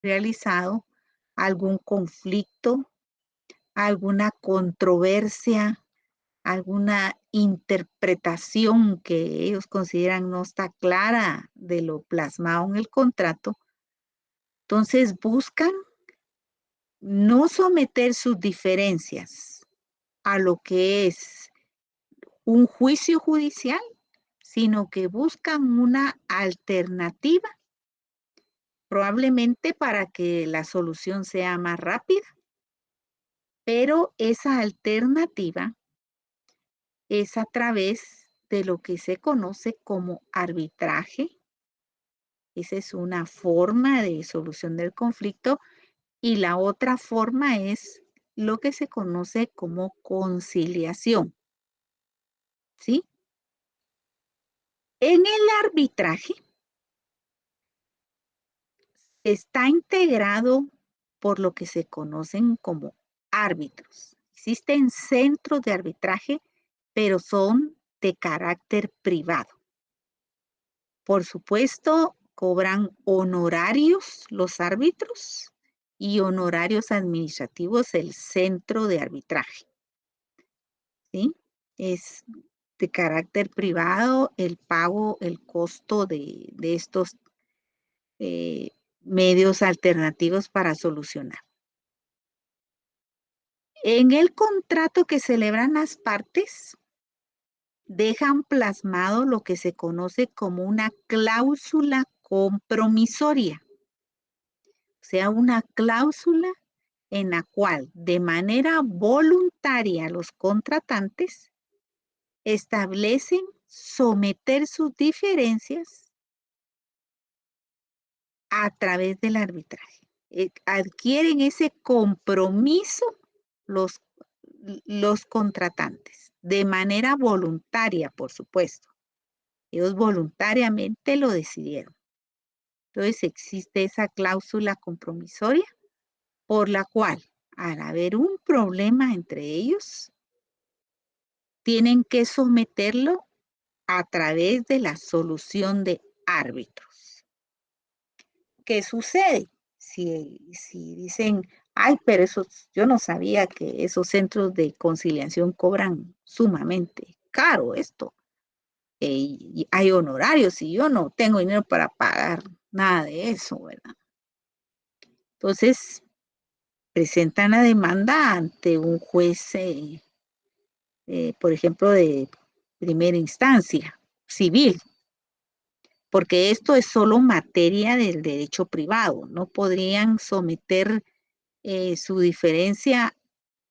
realizado algún conflicto, alguna controversia, alguna interpretación que ellos consideran no está clara de lo plasmado en el contrato. Entonces buscan no someter sus diferencias a lo que es un juicio judicial, sino que buscan una alternativa, probablemente para que la solución sea más rápida, pero esa alternativa es a través de lo que se conoce como arbitraje. Esa es una forma de solución del conflicto y la otra forma es lo que se conoce como conciliación, ¿sí? En el arbitraje está integrado por lo que se conocen como árbitros. Existen centros de arbitraje, pero son de carácter privado. Por supuesto, cobran honorarios los árbitros y honorarios administrativos el centro de arbitraje, ¿sí? Es de carácter privado el pago, el costo de estos eh, medios alternativos para solucionar. En el contrato que celebran las partes, dejan plasmado lo que se conoce como una cláusula compromisoria, o sea, una cláusula en la cual de manera voluntaria los contratantes establecen someter sus diferencias a través del arbitraje. Adquieren ese compromiso los, los contratantes, de manera voluntaria, por supuesto. Ellos voluntariamente lo decidieron. Entonces existe esa cláusula compromisoria por la cual, al haber un problema entre ellos, tienen que someterlo a través de la solución de árbitros. ¿Qué sucede? Si dicen, ay, pero eso, yo no sabía que esos centros de conciliación cobran sumamente caro esto. Y hay honorarios y yo no tengo dinero para pagar nada de eso, ¿verdad? Entonces, presentan la demanda ante un juez, por ejemplo, de primera instancia, civil, porque esto es solo materia del derecho privado. No podrían someter su diferencia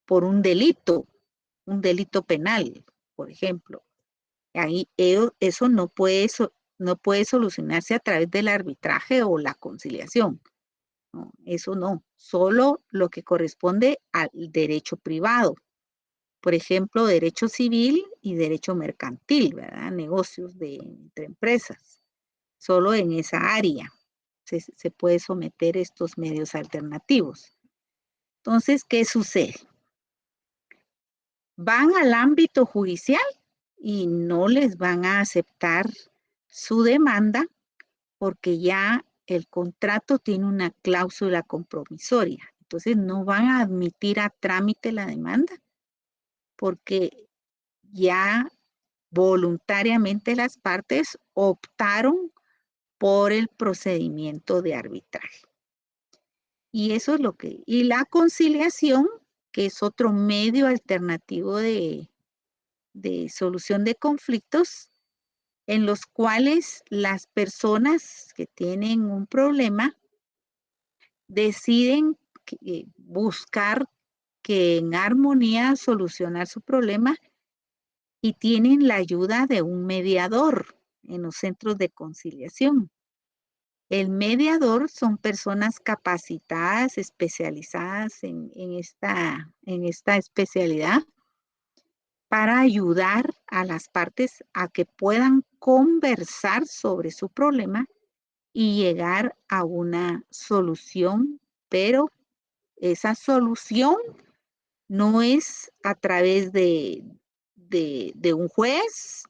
por un delito penal, por ejemplo. Ahí eso no puede solucionarse a través del arbitraje o la conciliación. No, eso no, solo lo que corresponde al derecho privado. Por ejemplo, derecho civil y derecho mercantil, ¿verdad? Negocios entre empresas. Solo en esa área se puede someter estos medios alternativos. Entonces, ¿qué sucede? Van al ámbito judicial y no les van a aceptar su demanda porque ya el contrato tiene una cláusula compromisoria. Entonces no van a admitir a trámite la demanda porque ya voluntariamente las partes optaron por el procedimiento de arbitraje. Y eso es lo que, y la conciliación, que es otro medio alternativo de solución de conflictos, en los cuales las personas que tienen un problema deciden buscar que en armonía solucionar su problema y tienen la ayuda de un mediador en los centros de conciliación. El mediador son personas capacitadas, especializadas en esta especialidad para ayudar a las partes a que puedan conversar sobre su problema y llegar a una solución, pero esa solución no es a través de un juez,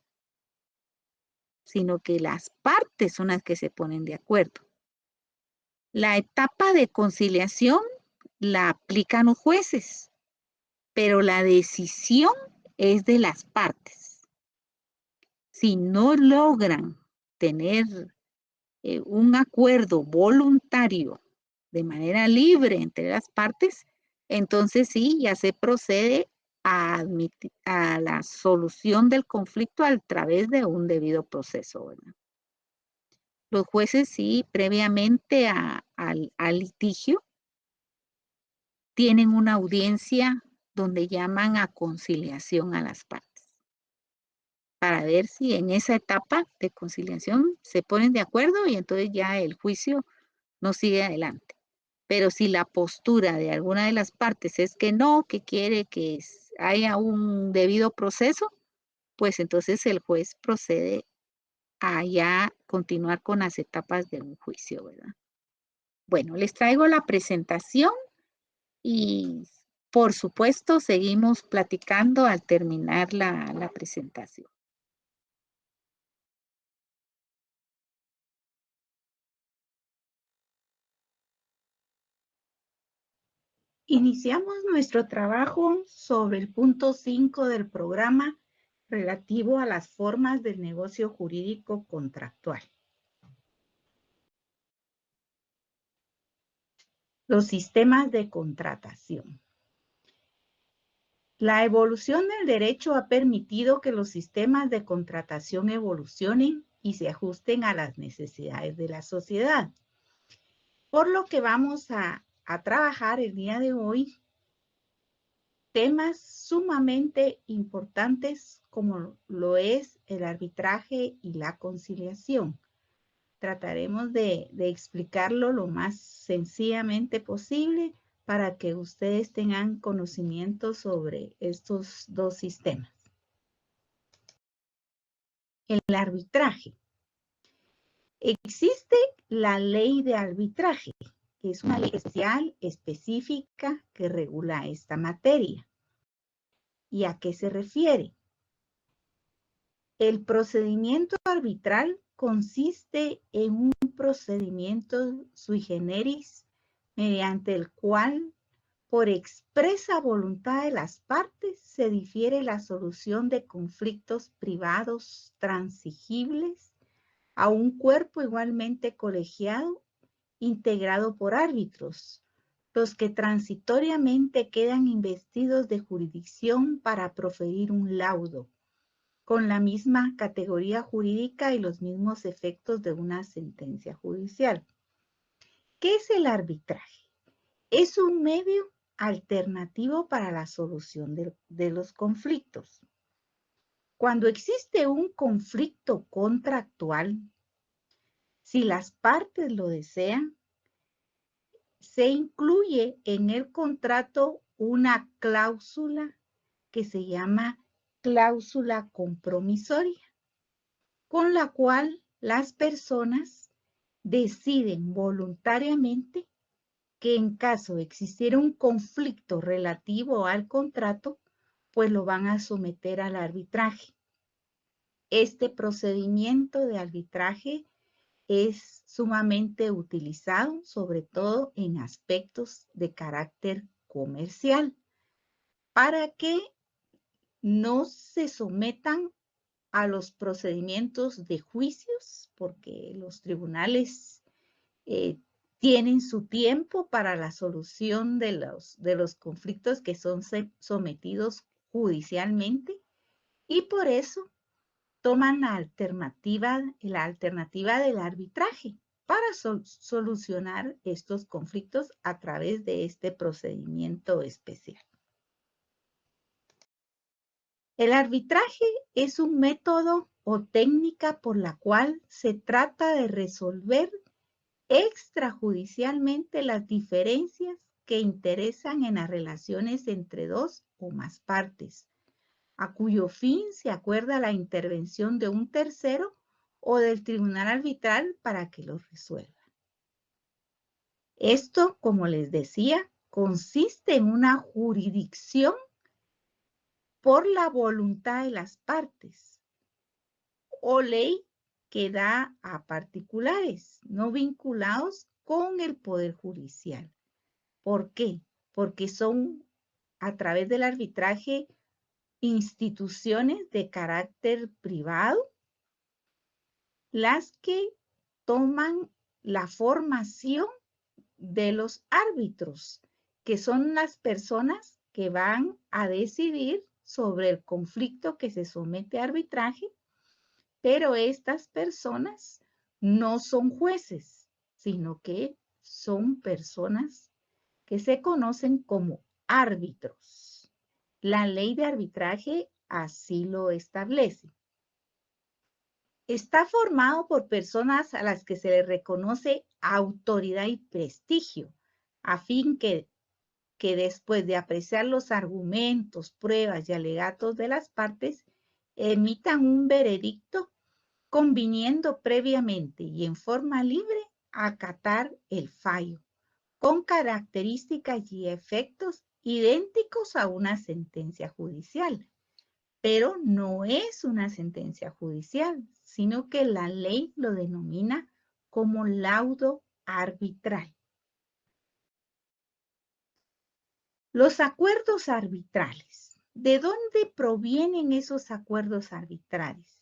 sino que las partes son las que se ponen de acuerdo. La etapa de conciliación la aplican los jueces, pero la decisión es de las partes. Si no logran tener un acuerdo voluntario de manera libre entre las partes, entonces sí, ya se procede a la solución del conflicto a través de un debido proceso, ¿verdad? Los jueces sí, previamente al litigio, tienen una audiencia donde llaman a conciliación a las partes para ver si en esa etapa de conciliación se ponen de acuerdo y entonces ya el juicio no sigue adelante. Pero si la postura de alguna de las partes es que no, que quiere que haya un debido proceso, pues entonces el juez procede a ya continuar con las etapas de un juicio, ¿verdad? Bueno, les traigo la presentación y por supuesto seguimos platicando al terminar la presentación. Iniciamos nuestro trabajo sobre el punto 5 del programa relativo a las formas del negocio jurídico contractual. Los sistemas de contratación. La evolución del derecho ha permitido que los sistemas de contratación evolucionen y se ajusten a las necesidades de la sociedad. Por lo que vamos a trabajar el día de hoy temas sumamente importantes como lo es el arbitraje y la conciliación. Trataremos de explicarlo lo más sencillamente posible para que ustedes tengan conocimiento sobre estos dos sistemas. El arbitraje. Existe la ley de arbitraje, que es una ley especial, específica, que regula esta materia. ¿Y a qué se refiere? El procedimiento arbitral consiste en un procedimiento sui generis mediante el cual, por expresa voluntad de las partes, se difiere la solución de conflictos privados transigibles a un cuerpo igualmente colegiado integrado por árbitros, los que transitoriamente quedan investidos de jurisdicción para proferir un laudo con la misma categoría jurídica y los mismos efectos de una sentencia judicial. ¿Qué es el arbitraje? Es un medio alternativo para la solución de los conflictos. Cuando existe un conflicto contractual, si las partes lo desean, se incluye en el contrato una cláusula que se llama cláusula compromisoria, con la cual las personas deciden voluntariamente que en caso de existiera un conflicto relativo al contrato, pues lo van a someter al arbitraje. Este procedimiento de arbitraje es sumamente utilizado, sobre todo en aspectos de carácter comercial, para que no se sometan a los procedimientos de juicios, porque los tribunales tienen su tiempo para la solución de los conflictos que son sometidos judicialmente, y por eso toman la alternativa del arbitraje para solucionar estos conflictos a través de este procedimiento especial. El arbitraje es un método o técnica por la cual se trata de resolver extrajudicialmente las diferencias que interesan en las relaciones entre dos o más partes, a cuyo fin se acuerda la intervención de un tercero o del tribunal arbitral para que los resuelva. Esto, como les decía, consiste en una jurisdicción por la voluntad de las partes o ley que da a particulares no vinculados con el Poder Judicial. ¿Por qué? Porque son, a través del arbitraje, instituciones de carácter privado las que toman la formación de los árbitros, que son las personas que van a decidir sobre el conflicto que se somete a arbitraje, pero estas personas no son jueces, sino que son personas que se conocen como árbitros. La ley de arbitraje así lo establece. Está formado por personas a las que se les reconoce autoridad y prestigio, a fin que después de apreciar los argumentos, pruebas y alegatos de las partes, emitan un veredicto conviniendo previamente y en forma libre a acatar el fallo, con características y efectos idénticos a una sentencia judicial. Pero no es una sentencia judicial, sino que la ley lo denomina como laudo arbitral. Los acuerdos arbitrales. ¿De dónde provienen esos acuerdos arbitrales?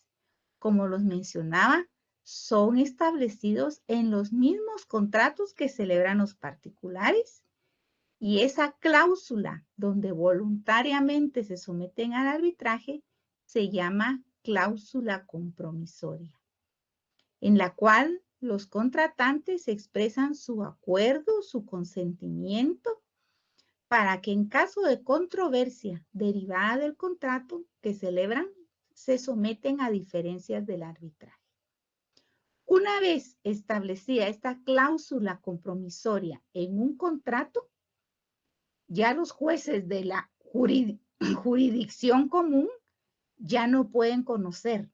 Como los mencionaba, son establecidos en los mismos contratos que celebran los particulares y esa cláusula donde voluntariamente se someten al arbitraje se llama cláusula compromisoria, en la cual los contratantes expresan su acuerdo, su consentimiento, para que en caso de controversia derivada del contrato que celebran, se someten a diferencias del arbitraje. Una vez establecida esta cláusula compromisoria en un contrato, ya los jueces de la jurisdicción común ya no pueden conocer,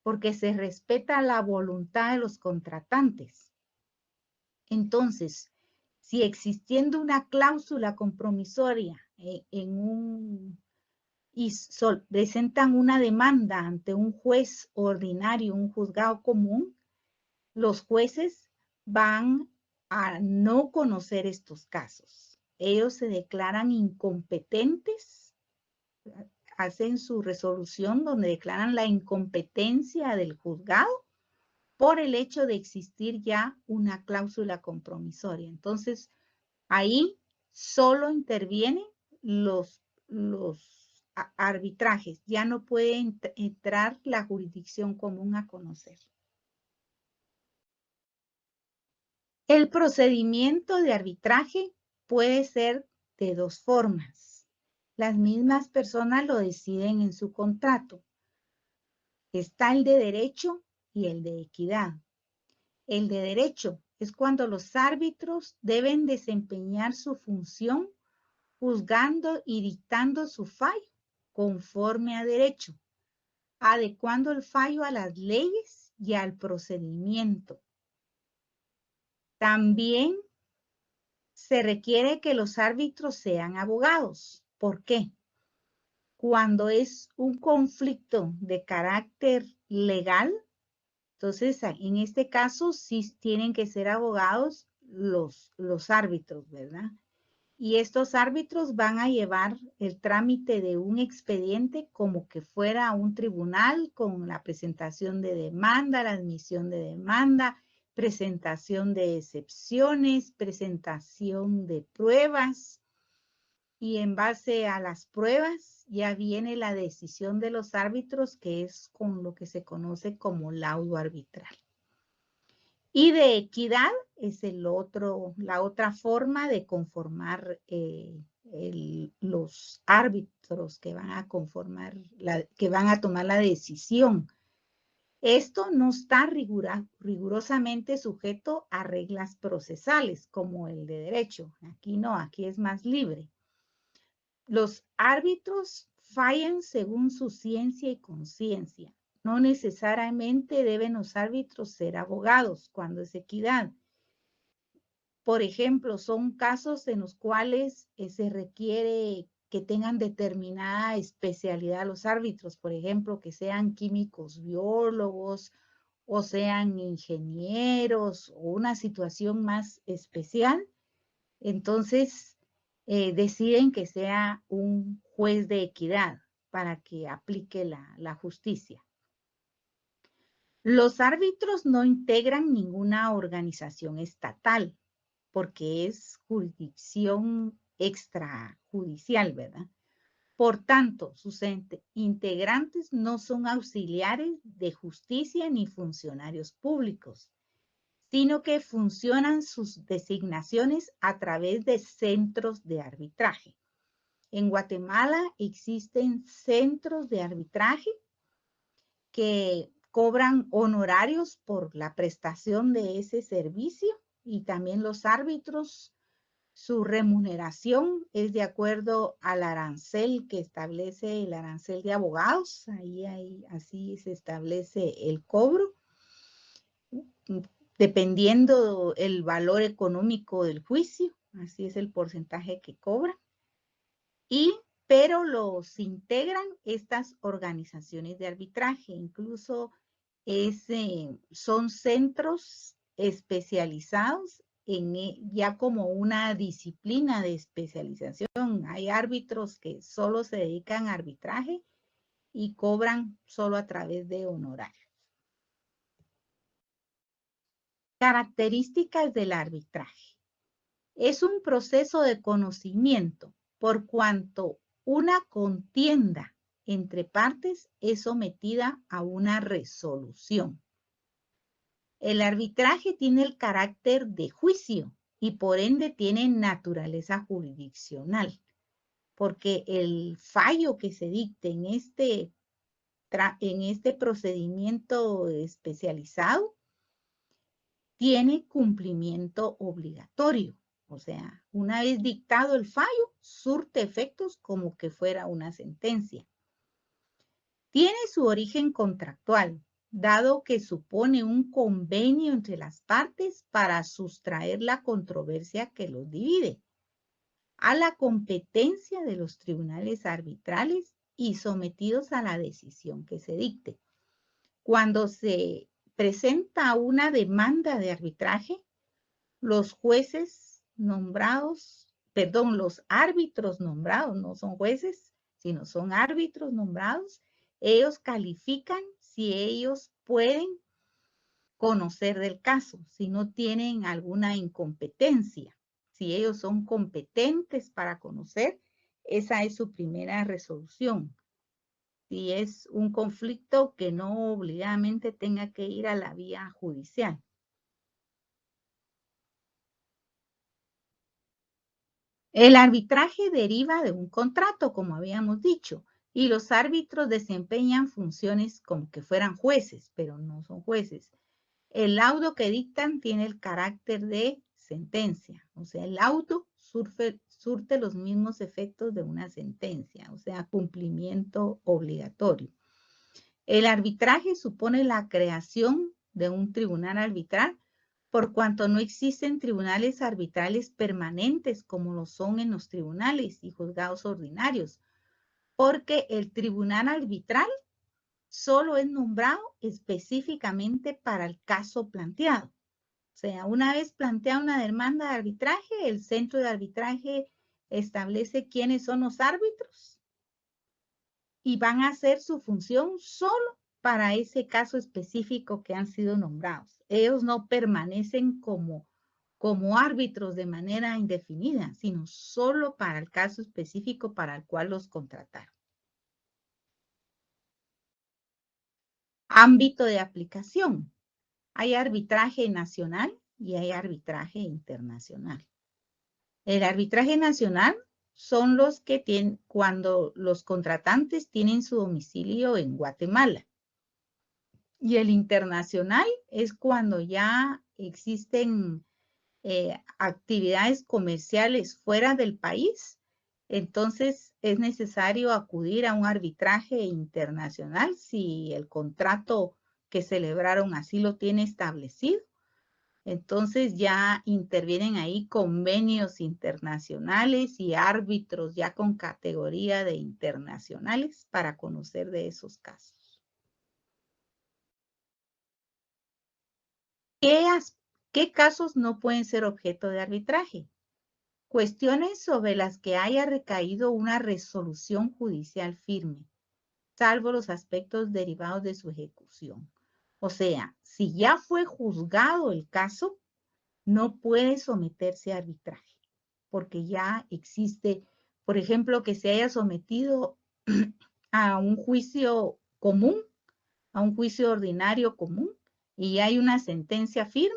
porque se respeta la voluntad de los contratantes. Entonces, si existiendo una cláusula compromisoria y presentan una demanda ante un juez ordinario, un juzgado común, los jueces van a no conocer estos casos. Ellos se declaran incompetentes, hacen su resolución donde declaran la incompetencia del juzgado por el hecho de existir ya una cláusula compromisoria. Entonces, ahí solo intervienen los arbitrajes, ya no puede entrar la jurisdicción común a conocer. El procedimiento de arbitraje puede ser de dos formas. Las mismas personas lo deciden en su contrato. Está el de derecho y el de equidad. El de derecho es cuando los árbitros deben desempeñar su función juzgando y dictando su fallo conforme a derecho, adecuando el fallo a las leyes y al procedimiento. También se requiere que los árbitros sean abogados. ¿Por qué? Cuando es un conflicto de carácter legal, entonces en este caso sí tienen que ser abogados los árbitros, ¿verdad? Y estos árbitros van a llevar el trámite de un expediente como que fuera un tribunal con la presentación de demanda, la admisión de demanda, presentación de excepciones, presentación de pruebas. Y en base a las pruebas ya viene la decisión de los árbitros, que es con lo que se conoce como laudo arbitral. Y de equidad es la otra forma de conformar los árbitros que van a conformar, que van a tomar la decisión. Esto no está rigurosamente sujeto a reglas procesales como el de derecho. Aquí no, aquí es más libre. Los árbitros fallan según su ciencia y conciencia. No necesariamente deben los árbitros ser abogados cuando es equidad. Por ejemplo, son casos en los cuales se requiere que tengan determinada especialidad los árbitros, por ejemplo, que sean químicos, biólogos o sean ingenieros o una situación más especial, entonces deciden que sea un juez de equidad para que aplique la justicia. Los árbitros no integran ninguna organización estatal porque es jurisdicción extrajudicial, ¿verdad? Por tanto, sus integrantes no son auxiliares de justicia ni funcionarios públicos, sino que funcionan sus designaciones a través de centros de arbitraje. En Guatemala existen centros de arbitraje que cobran honorarios por la prestación de ese servicio y también los árbitros, su remuneración es de acuerdo al arancel que establece el arancel de abogados, así se establece el cobro, dependiendo el valor económico del juicio, así es el porcentaje que cobran. Pero los integran estas organizaciones de arbitraje, incluso son centros especializados ya como una disciplina de especialización. Hay árbitros que solo se dedican a arbitraje y cobran solo a través de honorarios. Características del arbitraje. Es un proceso de conocimiento por cuanto una contienda entre partes es sometida a una resolución. El arbitraje tiene el carácter de juicio y por ende tiene naturaleza jurisdiccional, porque el fallo que se dicte en este procedimiento especializado tiene cumplimiento obligatorio. O sea, una vez dictado el fallo, surte efectos como que fuera una sentencia. Tiene su origen contractual, dado que supone un convenio entre las partes para sustraer la controversia que los divide a la competencia de los tribunales arbitrales y sometidos a la decisión que se dicte. Cuando se presenta una demanda de arbitraje, los jueces nombrados, perdón, los árbitros nombrados, no son jueces, sino son árbitros nombrados, ellos califican si ellos pueden conocer del caso, si no tienen alguna incompetencia. Si ellos son competentes para conocer, esa es su primera resolución. Si es un conflicto que no obligadamente tenga que ir a la vía judicial. El arbitraje deriva de un contrato, como habíamos dicho, y los árbitros desempeñan funciones como que fueran jueces, pero no son jueces. El laudo que dictan tiene el carácter de sentencia, o sea, el laudo surte los mismos efectos de una sentencia, o sea, cumplimiento obligatorio. El arbitraje supone la creación de un tribunal arbitral por cuanto no existen tribunales arbitrales permanentes como lo son en los tribunales y juzgados ordinarios, porque el tribunal arbitral solo es nombrado específicamente para el caso planteado. O sea, una vez plantea una demanda de arbitraje, el centro de arbitraje establece quiénes son los árbitros y van a hacer su función solo para ese caso específico que han sido nombrados. Ellos no permanecen como árbitros de manera indefinida, sino solo para el caso específico para el cual los contrataron. Ámbito de aplicación. Hay arbitraje nacional y hay arbitraje internacional. El arbitraje nacional son los que tienen cuando los contratantes tienen su domicilio en Guatemala. Y el internacional es cuando ya existen actividades comerciales fuera del país, entonces es necesario acudir a un arbitraje internacional si el contrato que celebraron así lo tiene establecido. Entonces ya intervienen ahí convenios internacionales y árbitros ya con categoría de internacionales para conocer de esos casos. ¿Qué casos no pueden ser objeto de arbitraje? Cuestiones sobre las que haya recaído una resolución judicial firme, salvo los aspectos derivados de su ejecución. O sea, si ya fue juzgado el caso, no puede someterse a arbitraje, porque ya existe, por ejemplo, que se haya sometido a un juicio común, a un juicio ordinario común, y hay una sentencia firme.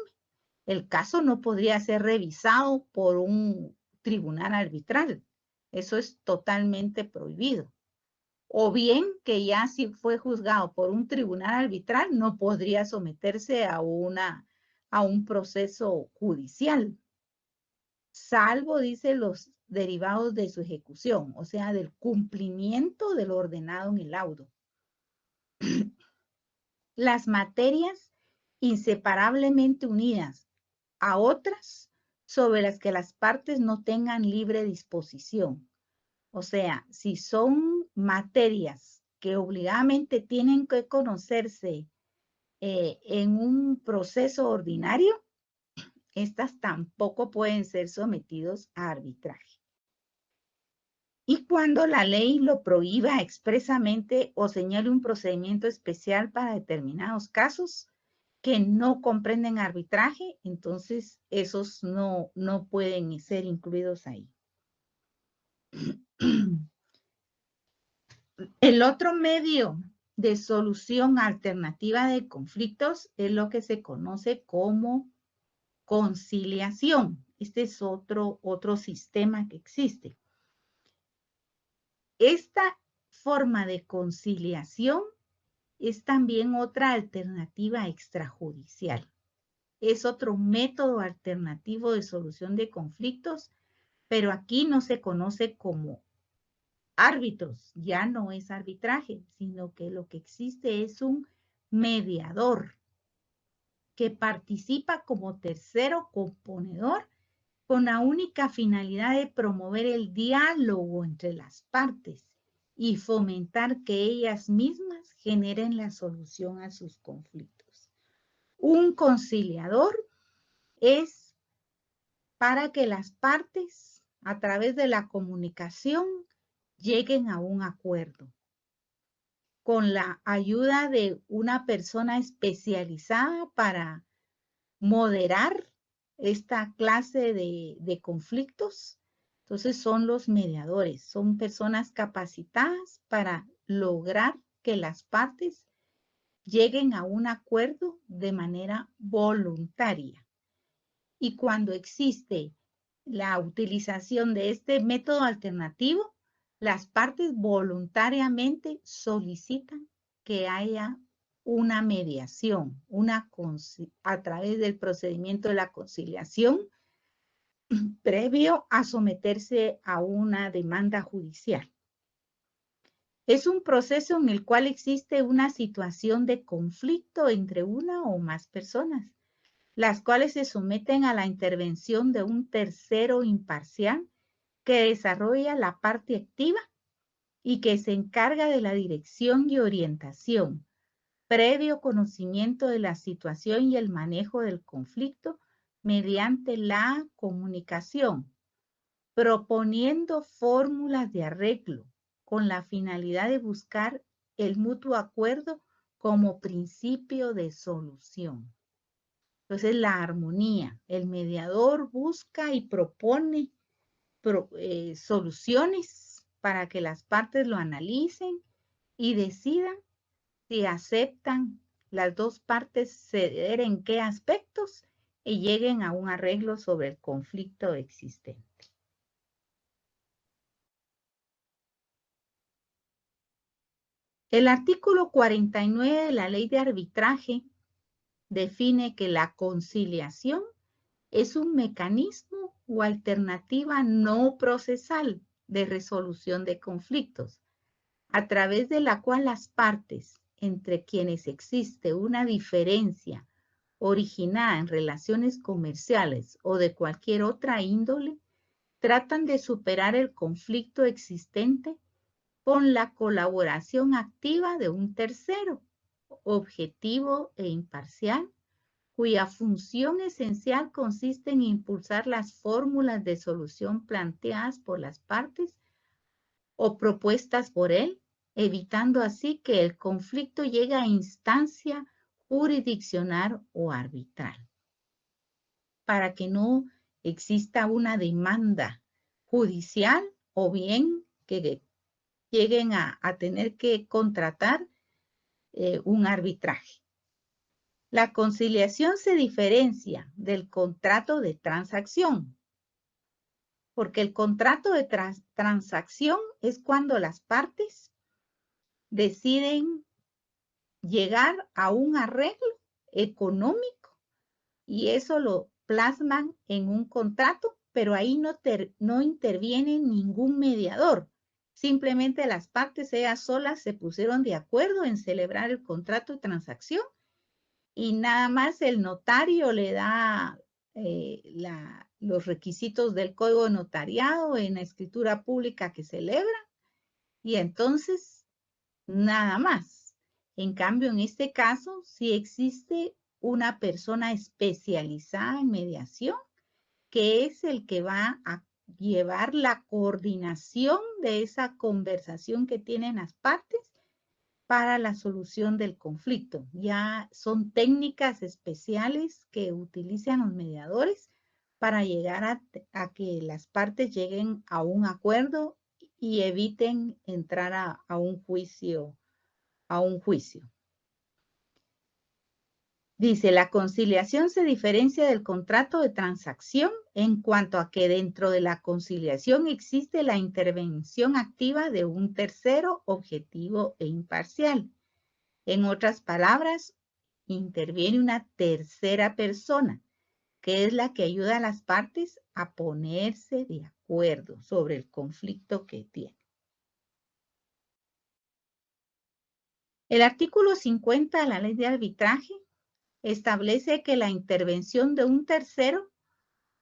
El caso no podría ser revisado por un tribunal arbitral. Eso es totalmente prohibido. O bien que ya si fue juzgado por un tribunal arbitral, no podría someterse a un proceso judicial, salvo, dice, los derivados de su ejecución, o sea, del cumplimiento de lo ordenado en el laudo. Las materias inseparablemente unidas a otras sobre las que las partes no tengan libre disposición. O sea, si son materias que obligadamente tienen que conocerse en un proceso ordinario, estas tampoco pueden ser sometidos a arbitraje. Y cuando la ley lo prohíba expresamente o señale un procedimiento especial para determinados casos que no comprenden arbitraje, entonces esos no pueden ser incluidos ahí. El otro medio de solución alternativa de conflictos es lo que se conoce como conciliación. Este es otro sistema que existe. Esta forma de conciliación es también otra alternativa extrajudicial. Es otro método alternativo de solución de conflictos, pero aquí no se conoce como árbitros, ya no es arbitraje, sino que lo que existe es un mediador que participa como tercero componedor con la única finalidad de promover el diálogo entre las partes y fomentar que ellas mismas generen la solución a sus conflictos. Un conciliador es para que las partes, a través de la comunicación, lleguen a un acuerdo con la ayuda de una persona especializada para moderar esta clase de conflictos. Entonces son los mediadores, son personas capacitadas para lograr que las partes lleguen a un acuerdo de manera voluntaria. Y cuando existe la utilización de este método alternativo, las partes voluntariamente solicitan que haya una mediación, a través del procedimiento de la conciliación, previo a someterse a una demanda judicial. Es un proceso en el cual existe una situación de conflicto entre una o más personas, las cuales se someten a la intervención de un tercero imparcial que desarrolla la parte activa y que se encarga de la dirección y orientación, previo conocimiento de la situación y el manejo del conflicto mediante la comunicación, proponiendo fórmulas de arreglo con la finalidad de buscar el mutuo acuerdo como principio de solución. Entonces, la armonía, el mediador busca y propone soluciones para que las partes lo analicen y decidan si aceptan las dos partes ceder en qué aspectos y lleguen a un arreglo sobre el conflicto existente. El artículo 49 de la Ley de Arbitraje define que la conciliación es un mecanismo o alternativa no procesal de resolución de conflictos, a través de la cual las partes entre quienes existe una diferencia originada en relaciones comerciales o de cualquier otra índole, tratan de superar el conflicto existente con la colaboración activa de un tercero, objetivo e imparcial, cuya función esencial consiste en impulsar las fórmulas de solución planteadas por las partes o propuestas por él, evitando así que el conflicto llegue a instancia jurisdiccional o arbitral. Para que no exista una demanda judicial o bien que lleguen a tener que contratar un arbitraje. La conciliación se diferencia del contrato de transacción, porque el contrato de transacción es cuando las partes deciden llegar a un arreglo económico y eso lo plasman en un contrato, pero ahí no interviene ningún mediador. Simplemente las partes ellas solas se pusieron de acuerdo en celebrar el contrato de transacción y nada más el notario le da los requisitos del código de notariado en la escritura pública que celebra y entonces nada más. En cambio, en este caso, sí existe una persona especializada en mediación que es el que va a llevar la coordinación de esa conversación que tienen las partes para la solución del conflicto. Ya son técnicas especiales que utilizan los mediadores para llegar a que las partes lleguen a un acuerdo y eviten entrar a un juicio. Dice, la conciliación se diferencia del contrato de transacción en cuanto a que dentro de la conciliación existe la intervención activa de un tercero objetivo e imparcial. En otras palabras, interviene una tercera persona, que es la que ayuda a las partes a ponerse de acuerdo sobre el conflicto que tienen. El artículo 50 de la Ley de Arbitraje establece que la intervención de un tercero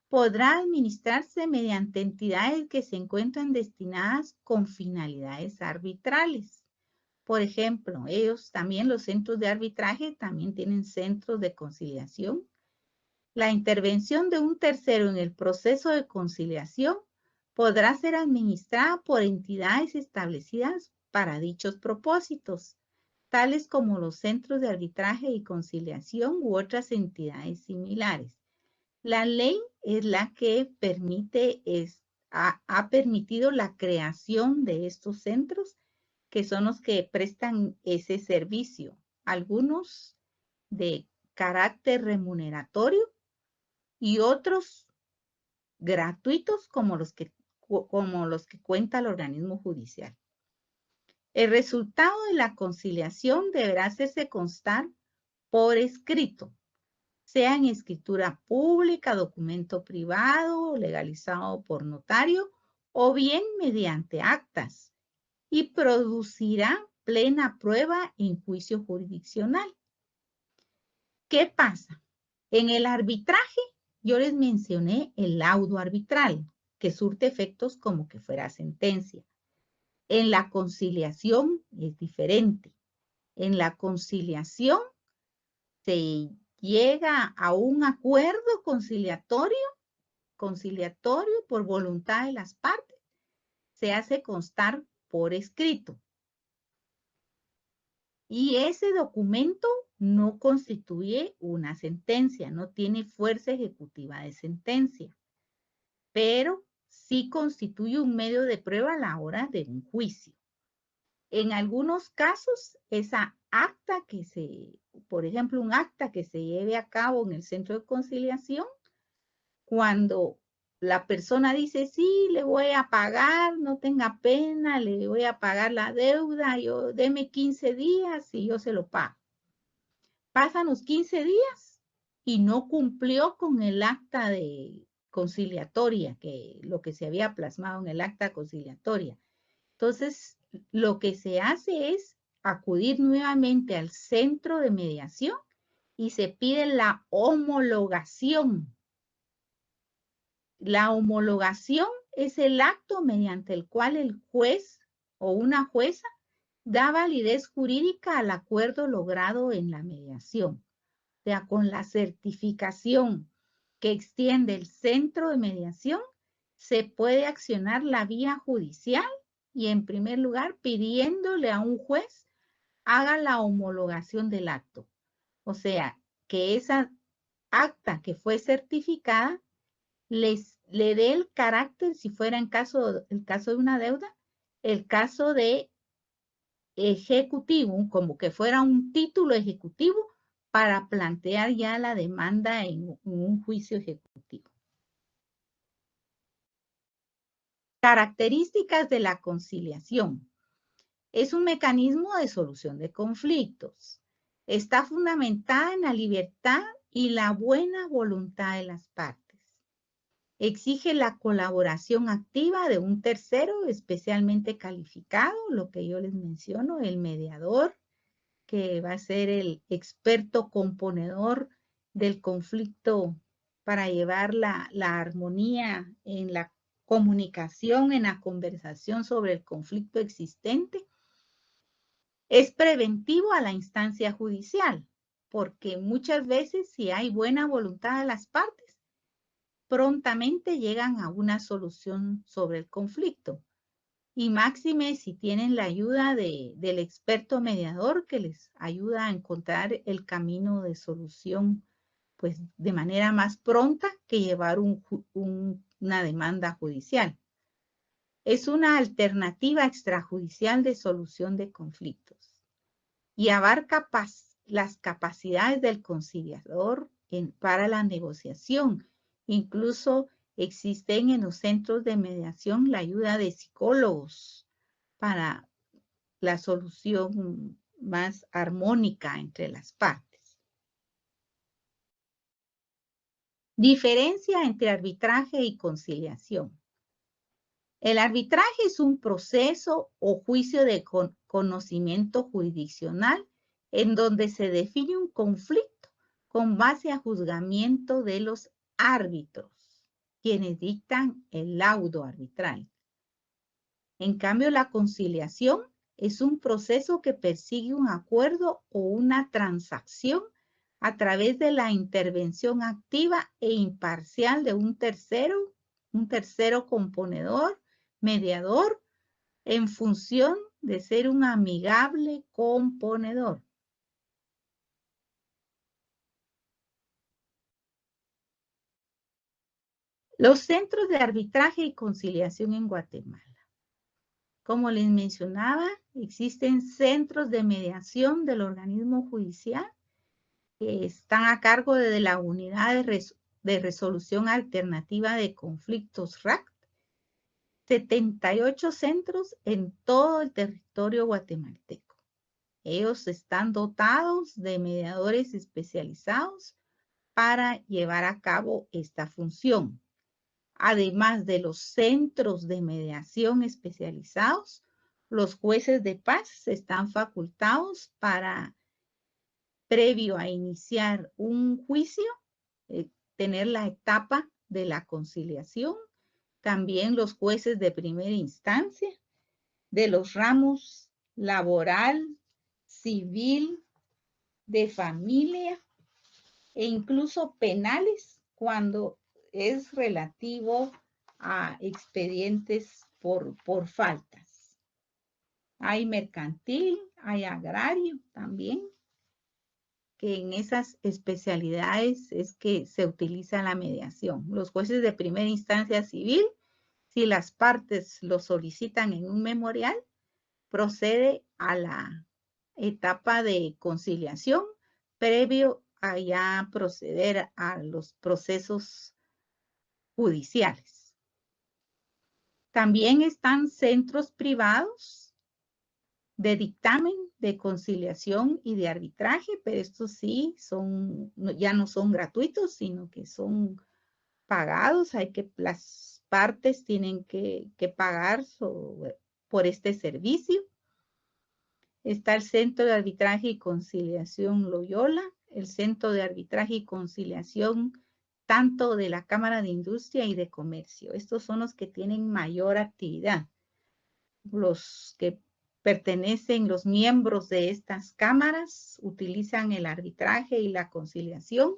podrá administrarse mediante entidades que se encuentran destinadas con finalidades arbitrales. Por ejemplo, ellos también, los centros de arbitraje, también tienen centros de conciliación. La intervención de un tercero en el proceso de conciliación podrá ser administrada por entidades establecidas para dichos propósitos, tales como los centros de arbitraje y conciliación u otras entidades similares. La ley es la que ha permitido la creación de estos centros, que son los que prestan ese servicio, algunos de carácter remuneratorio y otros gratuitos como los que cuenta el organismo judicial. El resultado de la conciliación deberá hacerse constar por escrito, sea en escritura pública, documento privado, legalizado por notario o bien mediante actas, y producirá plena prueba en juicio jurisdiccional. ¿Qué pasa? En el arbitraje, yo les mencioné el laudo arbitral, que surte efectos como que fuera sentencia. En la conciliación es diferente. En la conciliación se llega a un acuerdo conciliatorio por voluntad de las partes, se hace constar por escrito. Y ese documento no constituye una sentencia, no tiene fuerza ejecutiva de sentencia, pero sí constituye un medio de prueba a la hora de un juicio. En algunos casos, esa acta por ejemplo, un acta que se lleve a cabo en el centro de conciliación, cuando la persona dice, sí, le voy a pagar, no tenga pena, le voy a pagar la deuda, deme 15 días y yo se lo pago. Pasan los 15 días y no cumplió con el acta de conciliatoria, lo que se había plasmado en el acta conciliatoria. Entonces, lo que se hace es acudir nuevamente al centro de mediación y se pide la homologación. La homologación es el acto mediante el cual el juez o una jueza da validez jurídica al acuerdo logrado en la mediación. sea, con la certificación que extiende el centro de mediación, se puede accionar la vía judicial y, en primer lugar, pidiéndole a un juez haga la homologación del acto. O sea, que esa acta que fue certificada le dé el carácter, si fuera el caso de una deuda, el caso de ejecutivo, como que fuera un título ejecutivo para plantear ya la demanda en un juicio ejecutivo. Características de la conciliación. Es un mecanismo de solución de conflictos. Está fundamentada en la libertad y la buena voluntad de las partes. Exige la colaboración activa de un tercero especialmente calificado, lo que yo les menciono, el mediador, que va a ser el experto componedor del conflicto para llevar la armonía en la comunicación, en la conversación sobre el conflicto existente. Es preventivo a la instancia judicial, porque muchas veces, si hay buena voluntad de las partes, prontamente llegan a una solución sobre el conflicto. Y máxime si tienen la ayuda del experto mediador que les ayuda a encontrar el camino de solución, pues de manera más pronta que llevar una demanda judicial. Es una alternativa extrajudicial de solución de conflictos y abarca las capacidades del conciliador para la negociación. Incluso existen en los centros de mediación la ayuda de psicólogos para la solución más armónica entre las partes. Diferencia entre arbitraje y conciliación. El arbitraje es un proceso o juicio de conocimiento jurisdiccional en donde se define un conflicto con base a juzgamiento de los árbitros, quienes dictan el laudo arbitral. En cambio, la conciliación es un proceso que persigue un acuerdo o una transacción a través de la intervención activa e imparcial de un tercero componedor, mediador, en función de ser un amigable componedor. Los centros de arbitraje y conciliación en Guatemala. Como les mencionaba, existen centros de mediación del organismo judicial que están a cargo de la Unidad de Resolución Alternativa de Conflictos RACT, 78 centros en todo el territorio guatemalteco. Ellos están dotados de mediadores especializados para llevar a cabo esta función. Además de los centros de mediación especializados, los jueces de paz están facultados para, previo a iniciar un juicio, tener la etapa de la conciliación. También los jueces de primera instancia, de los ramos laboral, civil, de familia e incluso penales cuando es relativo a expedientes por faltas. Hay mercantil, hay agrario también, que en esas especialidades es que se utiliza la mediación. Los jueces de primera instancia civil, si las partes lo solicitan en un memorial, procede a la etapa de conciliación previo a ya proceder a los procesos judiciales. También están centros privados de dictamen, de conciliación y de arbitraje, pero estos sí ya no son gratuitos, sino que son pagados. Las partes tienen que pagar por este servicio. Está el Centro de Arbitraje y Conciliación Loyola, el Centro de Arbitraje y Conciliación tanto de la Cámara de Industria y de Comercio. Estos son los que tienen mayor actividad, los que pertenecen los miembros de estas cámaras, utilizan el arbitraje y la conciliación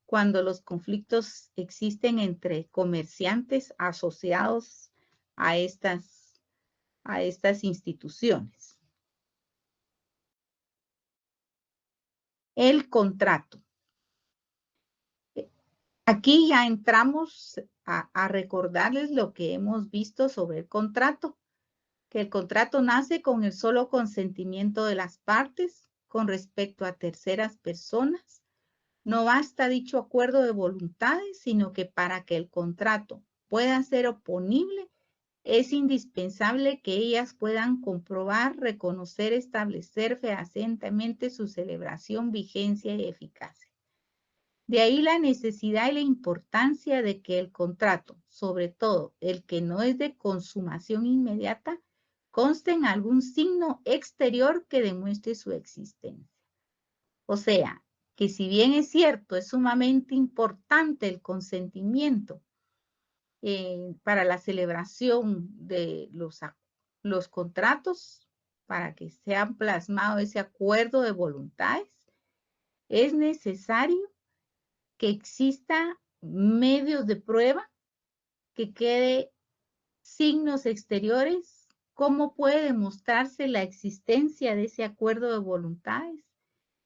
cuando los conflictos existen entre comerciantes asociados a estas instituciones. El contrato. Aquí ya entramos a recordarles lo que hemos visto sobre el contrato, que el contrato nace con el solo consentimiento de las partes con respecto a terceras personas. No basta dicho acuerdo de voluntades, sino que para que el contrato pueda ser oponible, es indispensable que ellas puedan comprobar, reconocer, establecer fehacientemente su celebración, vigencia y eficacia. De ahí la necesidad y la importancia de que el contrato, sobre todo el que no es de consumación inmediata, conste en algún signo exterior que demuestre su existencia. O sea, que si bien es cierto, es sumamente importante el consentimiento para la celebración de los contratos, para que sea plasmado ese acuerdo de voluntades, es necesario que exista medios de prueba, que quede signos exteriores, cómo puede demostrarse la existencia de ese acuerdo de voluntades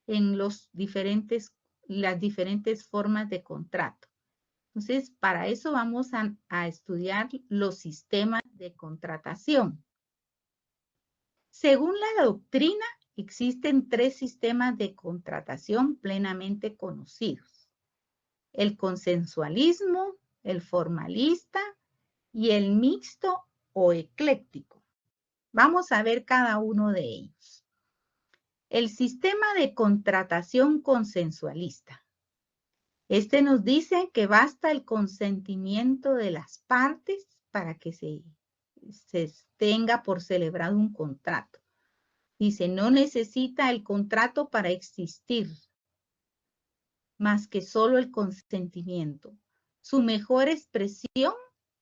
en las diferentes formas de contrato. Entonces, para eso vamos a estudiar los sistemas de contratación. Según la doctrina, existen 3 sistemas de contratación plenamente conocidos: el consensualismo, el formalista y el mixto o ecléctico. Vamos a ver cada uno de ellos. El sistema de contratación consensualista. Este nos dice que basta el consentimiento de las partes para que se tenga por celebrado un contrato. Dice, no necesita el contrato para existir, más que solo el consentimiento. Su mejor expresión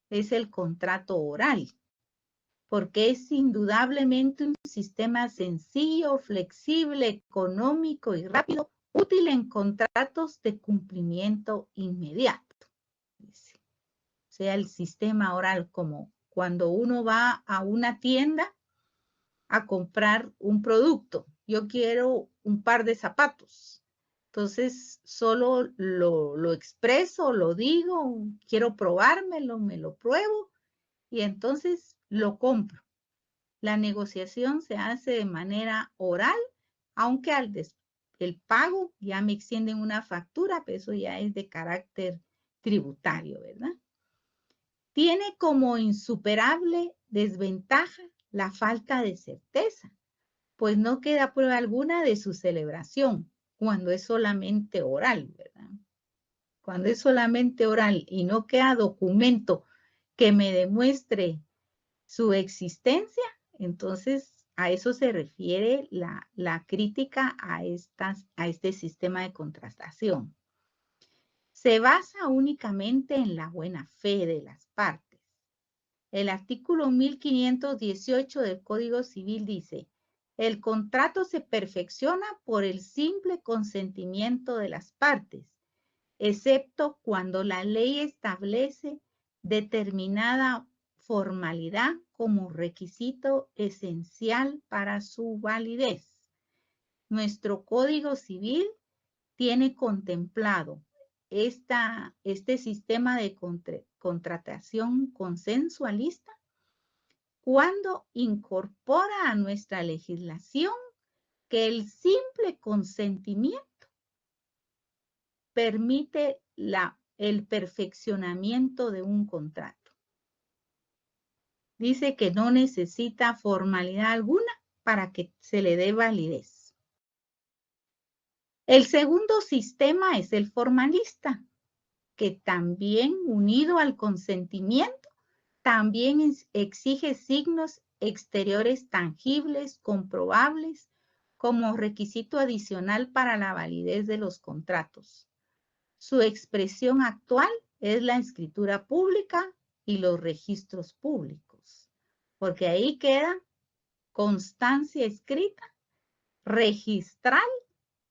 es el contrato oral, porque es indudablemente un sistema sencillo, flexible, económico y rápido, útil en contratos de cumplimiento inmediato. Dice. O sea, el sistema oral, como cuando uno va a una tienda a comprar un producto. Yo quiero un par de zapatos. Entonces, solo lo expreso, lo digo, quiero probármelo, me lo pruebo y entonces lo compro. La negociación se hace de manera oral, aunque el pago ya me extienden una factura, pero eso ya es de carácter tributario, ¿verdad? Tiene como insuperable desventaja la falta de certeza, pues no queda prueba alguna de su celebración cuando es solamente oral, ¿verdad? Cuando es solamente oral y no queda documento que me demuestre su existencia, entonces a eso se refiere la crítica a este sistema de contratación. Se basa únicamente en la buena fe de las partes. El artículo 1518 del Código Civil dice: el contrato se perfecciona por el simple consentimiento de las partes, excepto cuando la ley establece determinada formalidad como requisito esencial para su validez. Nuestro Código Civil tiene contemplado este sistema de contratación consensualista cuando incorpora a nuestra legislación que el simple consentimiento permite el perfeccionamiento de un contrato. Dice que no necesita formalidad alguna para que se le dé validez. El segundo sistema es el formalista, que también, unido al consentimiento, también exige signos exteriores tangibles, comprobables, como requisito adicional para la validez de los contratos. Su expresión actual es la escritura pública y los registros públicos, porque ahí queda constancia escrita, registral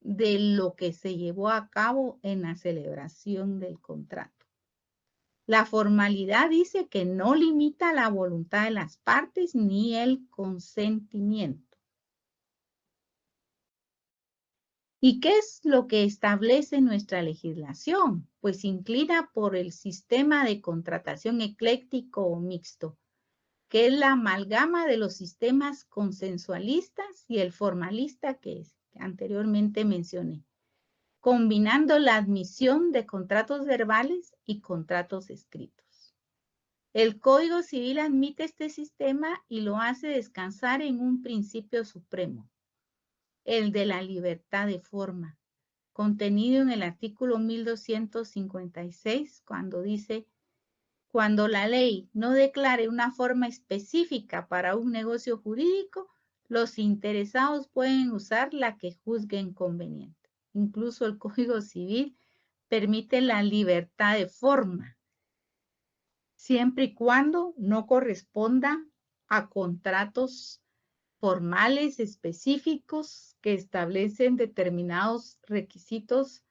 de lo que se llevó a cabo en la celebración del contrato. La formalidad dice que no limita la voluntad de las partes ni el consentimiento. ¿Y qué es lo que establece nuestra legislación? Pues inclina por el sistema de contratación ecléctico o mixto, que es la amalgama de los sistemas consensualistas y el formalista que anteriormente mencioné, combinando la admisión de contratos verbales y contratos escritos. El Código Civil admite este sistema y lo hace descansar en un principio supremo, el de la libertad de forma, contenido en el artículo 1256, cuando dice: cuando la ley no declare una forma específica para un negocio jurídico, los interesados pueden usar la que juzguen conveniente. Incluso el Código Civil permite la libertad de forma, siempre y cuando no corresponda a contratos formales específicos que establecen determinados requisitos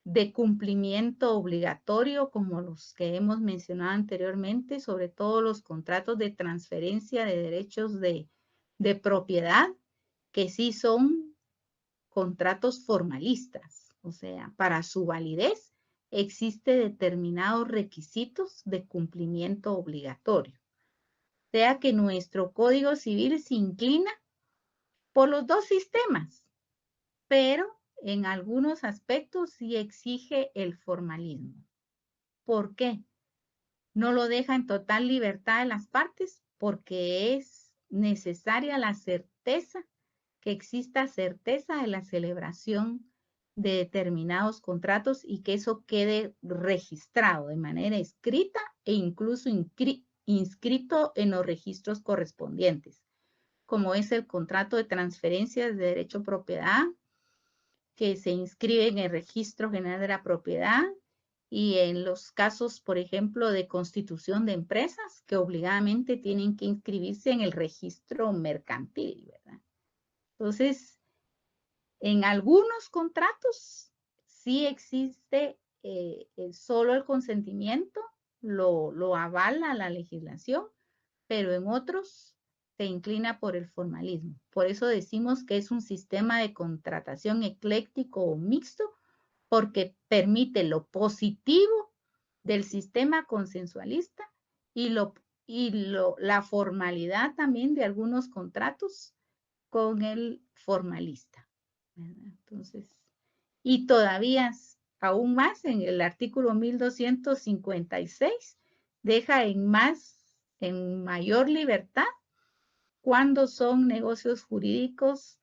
de cumplimiento obligatorio, como los que hemos mencionado anteriormente, sobre todo los contratos de transferencia de derechos de propiedad, que sí son contratos formalistas. O sea, para su validez existe determinados requisitos de cumplimiento obligatorio. O sea que nuestro Código Civil se inclina por los dos sistemas, pero en algunos aspectos sí exige el formalismo. ¿Por qué? No lo deja en total libertad de las partes, porque es necesaria la certeza, que exista certeza de la celebración de determinados contratos y que eso quede registrado de manera escrita e incluso inscrito en los registros correspondientes, como es el contrato de transferencias de derecho a propiedad, que se inscribe en el Registro General de la Propiedad, y en los casos, por ejemplo, de constitución de empresas, que obligadamente tienen que inscribirse en el registro mercantil, ¿verdad? Entonces, en algunos contratos sí existe solo el consentimiento, lo avala la legislación, pero en otros se inclina por el formalismo. Por eso decimos que es un sistema de contratación ecléctico o mixto, porque permite lo positivo del sistema consensualista y la formalidad también de algunos contratos con el formalista, ¿verdad? Entonces, y todavía aún más en el artículo 1256 deja en mayor libertad cuando son negocios jurídicos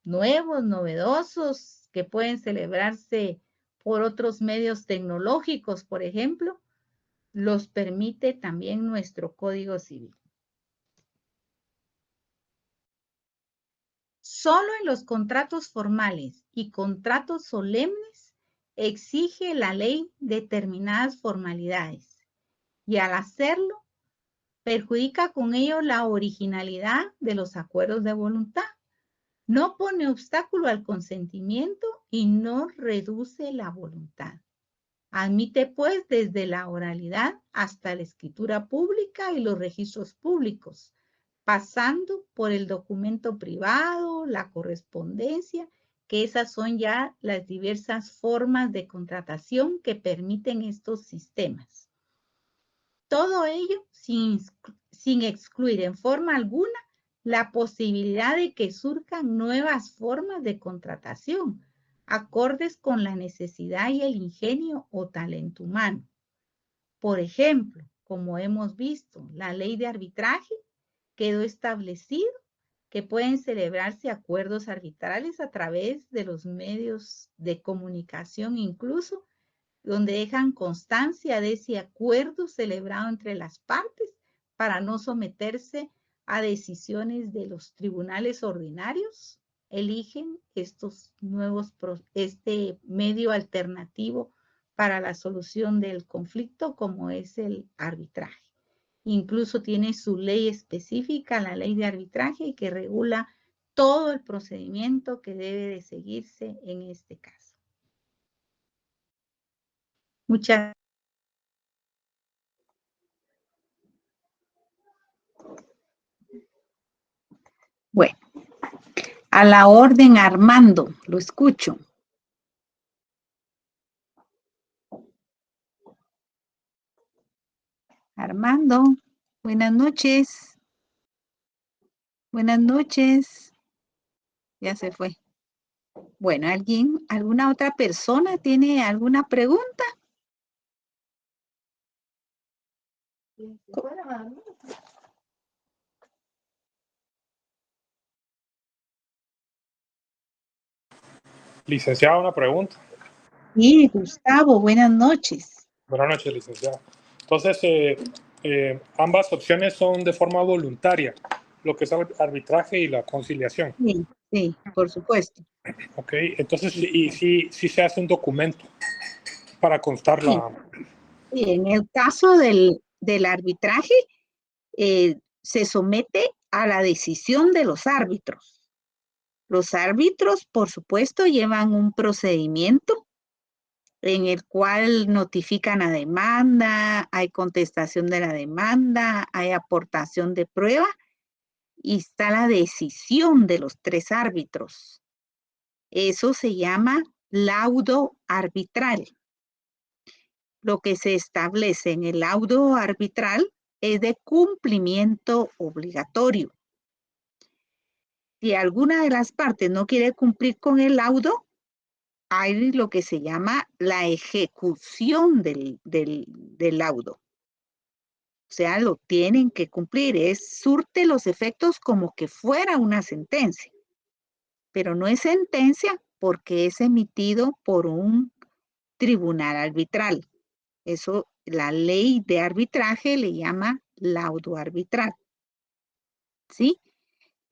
nuevos, novedosos, que pueden celebrarse por otros medios tecnológicos, por ejemplo, los permite también nuestro Código Civil. Solo en los contratos formales y contratos solemnes exige la ley determinadas formalidades, y al hacerlo perjudica con ello la originalidad de los acuerdos de voluntad. No pone obstáculo al consentimiento y no reduce la voluntad. Admite, pues, desde la oralidad hasta la escritura pública y los registros públicos, pasando por el documento privado, la correspondencia, que esas son ya las diversas formas de contratación que permiten estos sistemas. Todo ello sin excluir en forma alguna la posibilidad de que surjan nuevas formas de contratación, acordes con la necesidad y el ingenio o talento humano. Por ejemplo, como hemos visto, la ley de arbitraje quedó establecido que pueden celebrarse acuerdos arbitrales a través de los medios de comunicación, incluso donde dejan constancia de ese acuerdo celebrado entre las partes para no someterse a decisiones de los tribunales ordinarios. Eligen este medio alternativo para la solución del conflicto, como es el arbitraje. Incluso tiene su ley específica, la ley de arbitraje, que regula todo el procedimiento que debe de seguirse en este caso. Muchas Bueno, a la orden, Armando, lo escucho. Armando, buenas noches. Buenas noches. Ya se fue. Bueno, alguna otra persona tiene alguna pregunta? Licenciada, una pregunta. Sí, Gustavo, buenas noches. Buenas noches, licenciada. Entonces, ambas opciones son de forma voluntaria, lo que es el arbitraje y la conciliación. Sí, sí, por supuesto. Ok, entonces, y sí se hace un documento para constar Sí. la... Sí, en el caso del arbitraje, se somete a la decisión de los árbitros. Los árbitros, por supuesto, llevan un procedimiento en el cual notifican la demanda, hay contestación de la demanda, hay aportación de prueba y está la decisión de los tres árbitros. Eso se llama laudo arbitral. Lo que se establece en el laudo arbitral es de cumplimiento obligatorio. Si alguna de las partes no quiere cumplir con el laudo, hay lo que se llama la ejecución del laudo. O sea, lo tienen que cumplir. Surte los efectos como que fuera una sentencia. Pero no es sentencia porque es emitido por un tribunal arbitral. Eso, la ley de arbitraje le llama laudo arbitral. ¿Sí?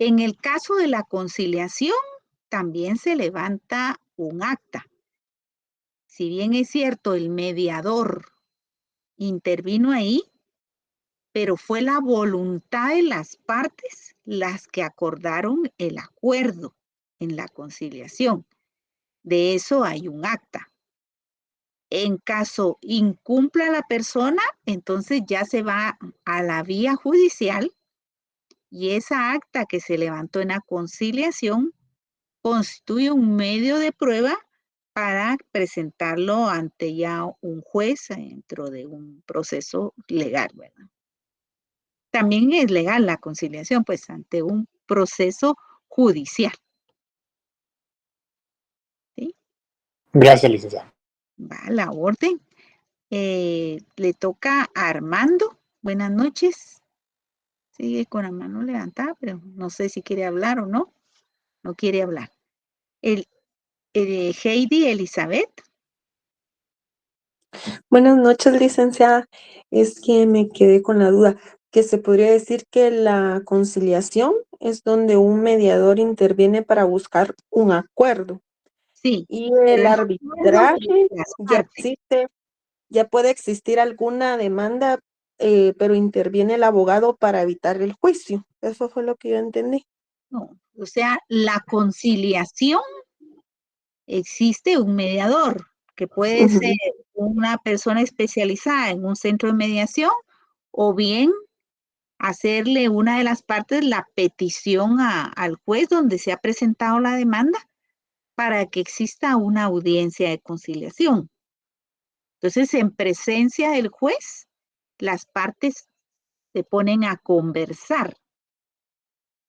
En el caso de la conciliación, también se levanta un acta. Si bien es cierto, el mediador intervino ahí, pero fue la voluntad de las partes las que acordaron el acuerdo en la conciliación. De eso hay un acta. En caso incumpla la persona, entonces ya se va a la vía judicial y esa acta que se levantó en la conciliación constituye un medio de prueba para presentarlo ante ya un juez dentro de un proceso legal, ¿verdad? También es legal la conciliación, pues ante un proceso judicial. ¿Sí? Gracias, licenciada. Va a la orden. Le toca a Armando. Buenas noches. Sigue con la mano levantada, pero no sé si quiere hablar o no. No quiere hablar. Heidi Elizabeth. Buenas noches, licenciada. Es que me quedé con la duda, que se podría decir que la conciliación es donde un mediador interviene para buscar un acuerdo Sí, y pero el el acuerdo arbitraje de las ya partes. existe, ya puede existir alguna demanda, pero interviene el abogado para evitar el juicio. Eso fue lo que yo entendí. No, o sea, la conciliación existe un mediador, que puede ser Ujú. una persona especializada en un centro de mediación o bien hacerle una de las partes la petición al juez donde se ha presentado la demanda para que exista una audiencia de conciliación. Entonces, en presencia del juez, las partes se ponen a conversar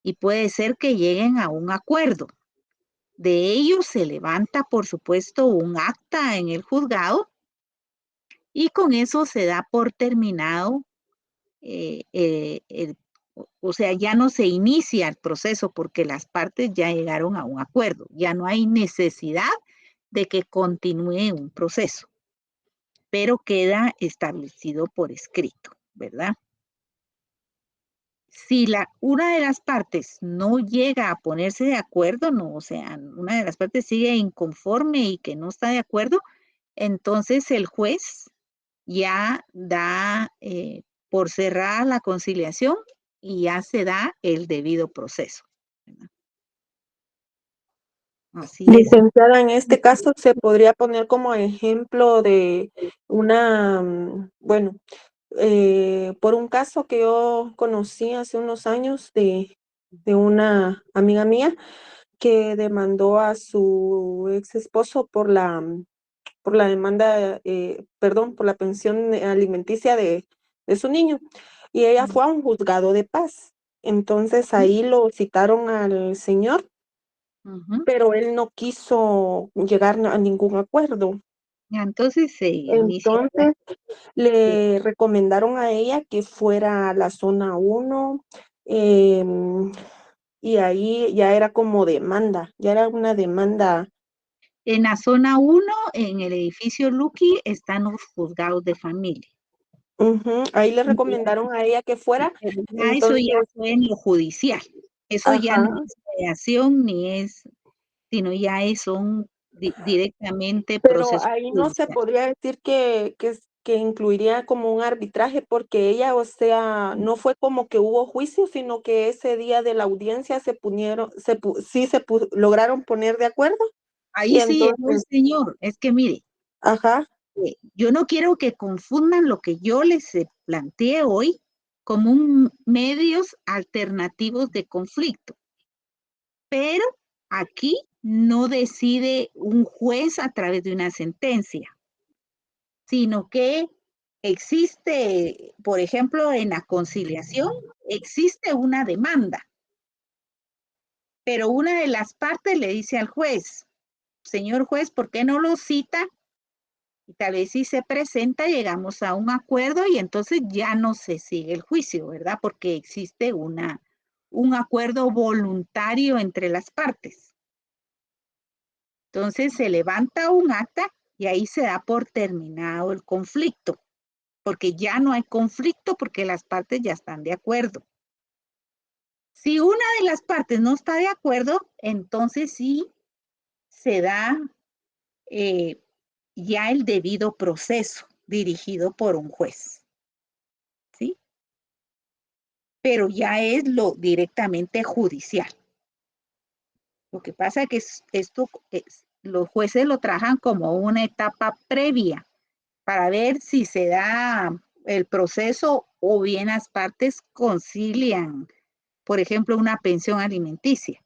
y puede ser que lleguen a un acuerdo. De ello se levanta, por supuesto, un acta en el juzgado y con eso se da por terminado, o sea, ya no se inicia el proceso porque las partes ya llegaron a un acuerdo, ya no hay necesidad de que continúe un proceso, pero queda establecido por escrito, ¿verdad? Si una de las partes no llega a ponerse de acuerdo, no, o sea, una de las partes sigue inconforme y que no está de acuerdo, entonces el juez ya da por cerrada la conciliación y ya se da el debido proceso, ¿verdad? Así es. Licenciada, en este caso se podría poner como ejemplo de una, bueno, por un caso que yo conocí hace unos años de una amiga mía que demandó a su ex esposo por la demanda, perdón, por la pensión alimenticia de su niño. Y ella fue a un juzgado de paz. Entonces ahí lo citaron al señor, Ujú. pero él no quiso llegar a ningún acuerdo. Entonces se inicia. Entonces le recomendaron a ella que fuera a la zona 1, y ahí ya era como demanda, ya era una demanda. En la zona 1, en el edificio Lucky, están los juzgados de familia. Ahí le recomendaron a ella que fuera, Pero ya eso ya entonces, fue en lo judicial. Eso ya ajá, no es mediación ni es, sino ya son directamente pero proceso ahí no se judicial. podría decir que incluiría como un arbitraje, porque ella, o sea, no fue como que hubo juicio, sino que ese día de la audiencia lograron poner de acuerdo, y Ahí sí llegó el entonces, señor. Es que mire, ajá, yo no quiero que confundan lo que yo les planteé hoy como medios alternativos de conflicto. Pero aquí no decide un juez a través de una sentencia, sino que existe, por ejemplo, en la conciliación, existe una demanda, pero una de las partes le dice al juez, señor juez, ¿por qué no lo cita? Y tal vez si se presenta, llegamos a un acuerdo y entonces ya no se sigue el juicio, ¿verdad? Porque existe un acuerdo voluntario entre las partes. Entonces se levanta un acta y ahí se da por terminado el conflicto, porque ya no hay conflicto porque las partes ya están de acuerdo. Si una de las partes no está de acuerdo, entonces sí se da ya el debido proceso dirigido por un juez, ¿sí? Pero ya es lo directamente judicial. Lo que pasa es que los jueces lo trabajan como una etapa previa para ver si se da el proceso o bien las partes concilian, por ejemplo, una pensión alimenticia.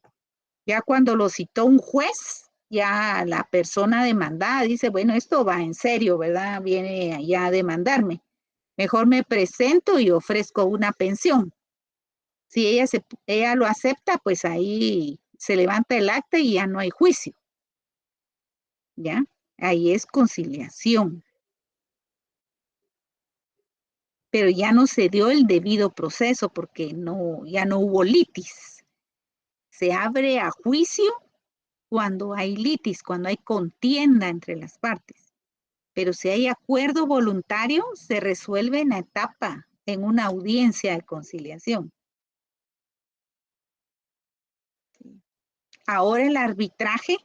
Ya cuando lo citó un juez, ya la persona demandada dice, bueno, esto va en serio, ¿verdad? Viene ya a demandarme. Mejor me presento y ofrezco una pensión. Si ella lo acepta, pues ahí se levanta el acta y ya no hay juicio. ¿Ya? Ahí es conciliación. Pero ya no se dio el debido proceso porque ya no hubo litis. Se abre a juicio cuando hay litis, cuando hay contienda entre las partes. Pero si hay acuerdo voluntario, se resuelve en la etapa, en una audiencia de conciliación. Ahora el arbitraje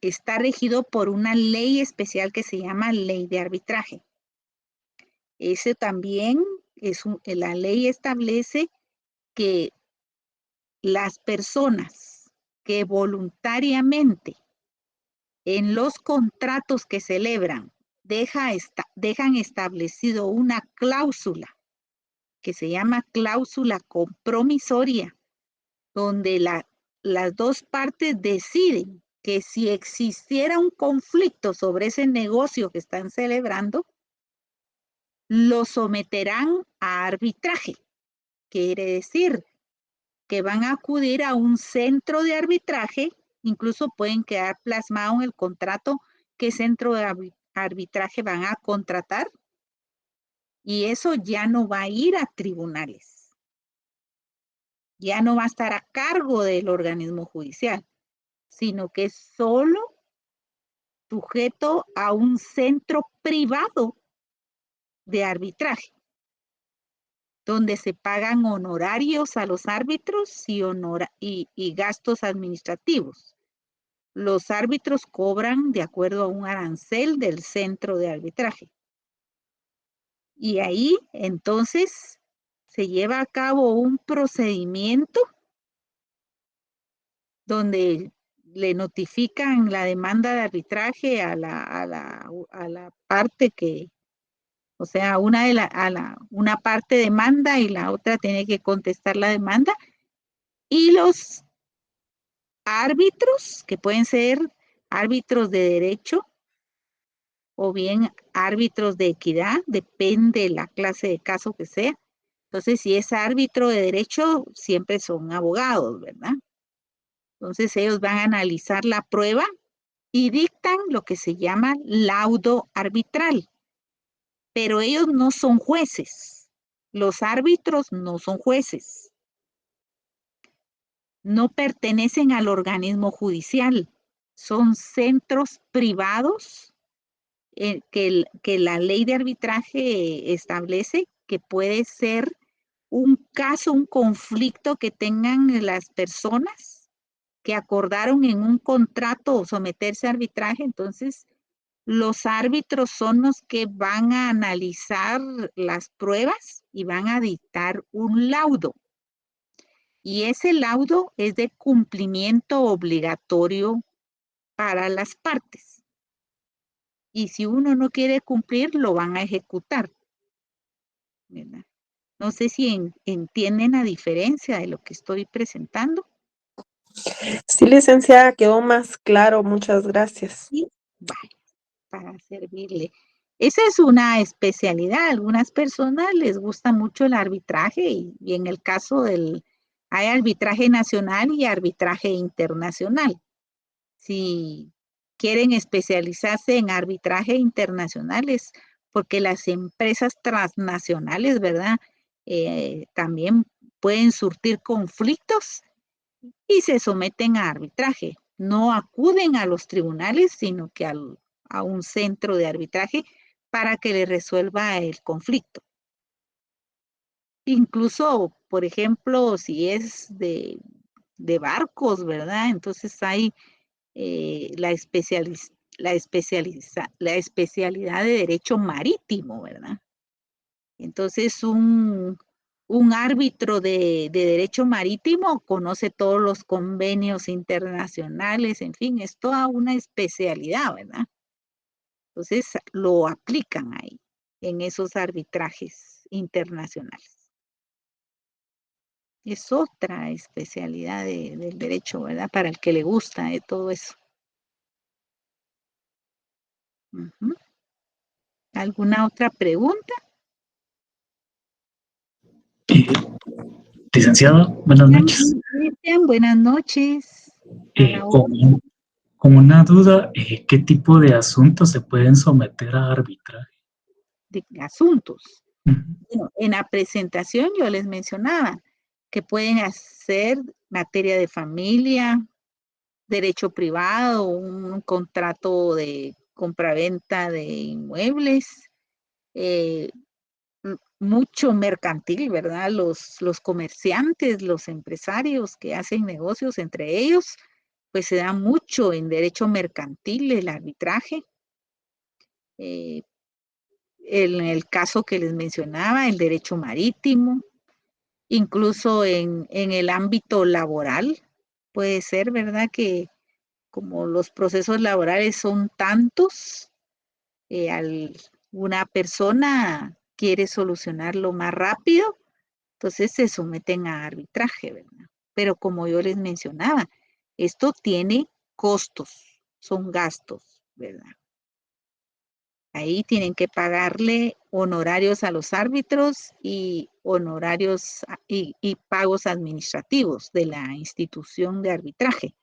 está regido por una ley especial que se llama Ley de Arbitraje. Ese también la ley establece que las personas que voluntariamente en los contratos que celebran dejan establecido una cláusula que se llama cláusula compromisoria, donde las dos partes deciden que si existiera un conflicto sobre ese negocio que están celebrando, lo someterán a arbitraje. Quiere decir que van a acudir a un centro de arbitraje, incluso pueden quedar plasmado en el contrato qué centro de arbitraje van a contratar, y eso ya no va a ir a tribunales, ya no va a estar a cargo del organismo judicial, sino que es solo sujeto a un centro privado de arbitraje, donde se pagan honorarios a los árbitros y gastos administrativos. Los árbitros cobran de acuerdo a un arancel del centro de arbitraje. Y ahí entonces se lleva a cabo un procedimiento donde le notifican la demanda de arbitraje a la parte que, o sea, una parte demanda y la otra tiene que contestar la demanda. Y los árbitros, que pueden ser árbitros de derecho o bien árbitros de equidad, depende de la clase de caso que sea. Entonces, si es árbitro de derecho, siempre son abogados, ¿verdad? Entonces, ellos van a analizar la prueba y dictan lo que se llama laudo arbitral. Pero ellos no son jueces. Los árbitros no son jueces. No pertenecen al organismo judicial. Son centros privados que la ley de arbitraje establece que puede ser un caso, un conflicto que tengan las personas que acordaron en un contrato someterse a arbitraje. Entonces, los árbitros son los que van a analizar las pruebas y van a dictar un laudo. Y ese laudo es de cumplimiento obligatorio para las partes. Y si uno no quiere cumplir, lo van a ejecutar, ¿verdad? No sé si entienden la diferencia de lo que estoy presentando. Sí, licenciada, quedó más claro. Muchas gracias. Sí, vaya, para servirle. Esa es una especialidad. A algunas personas les gusta mucho el arbitraje y en el caso hay arbitraje nacional y arbitraje internacional. Si quieren especializarse en arbitraje internacional es porque las empresas transnacionales, ¿verdad? También pueden surtir conflictos y se someten a arbitraje. No acuden a los tribunales, sino que a un centro de arbitraje para que le resuelva el conflicto. Incluso, por ejemplo, si es de barcos, ¿verdad? Entonces hay la especialidad de derecho marítimo, ¿verdad? Entonces, un árbitro de derecho marítimo conoce todos los convenios internacionales, en fin, es toda una especialidad, ¿verdad? Entonces, lo aplican ahí, en esos arbitrajes internacionales. Es otra especialidad del derecho, ¿verdad? Para el que le gusta todo eso. Ujú. ¿Alguna otra pregunta? Licenciado, buenas noches. Cristian, buenas noches. A la hora Con una duda, ¿qué tipo de asuntos se pueden someter a arbitraje? de asuntos. Ujú. Bueno, en la presentación yo les mencionaba que pueden hacer materia de familia, derecho privado, un contrato de compraventa de inmuebles, mucho mercantil, ¿verdad? Los comerciantes, los empresarios que hacen negocios entre ellos, pues se da mucho en derecho mercantil el arbitraje. En el caso que les mencionaba, el derecho marítimo, incluso en el ámbito laboral, puede ser, ¿verdad? Que como los procesos laborales son tantos, una persona quiere solucionarlo más rápido, entonces se someten a arbitraje, ¿verdad? Pero como yo les mencionaba, esto tiene costos, son gastos, ¿verdad? Ahí tienen que pagarle honorarios a los árbitros y honorarios y pagos administrativos de la institución de arbitraje.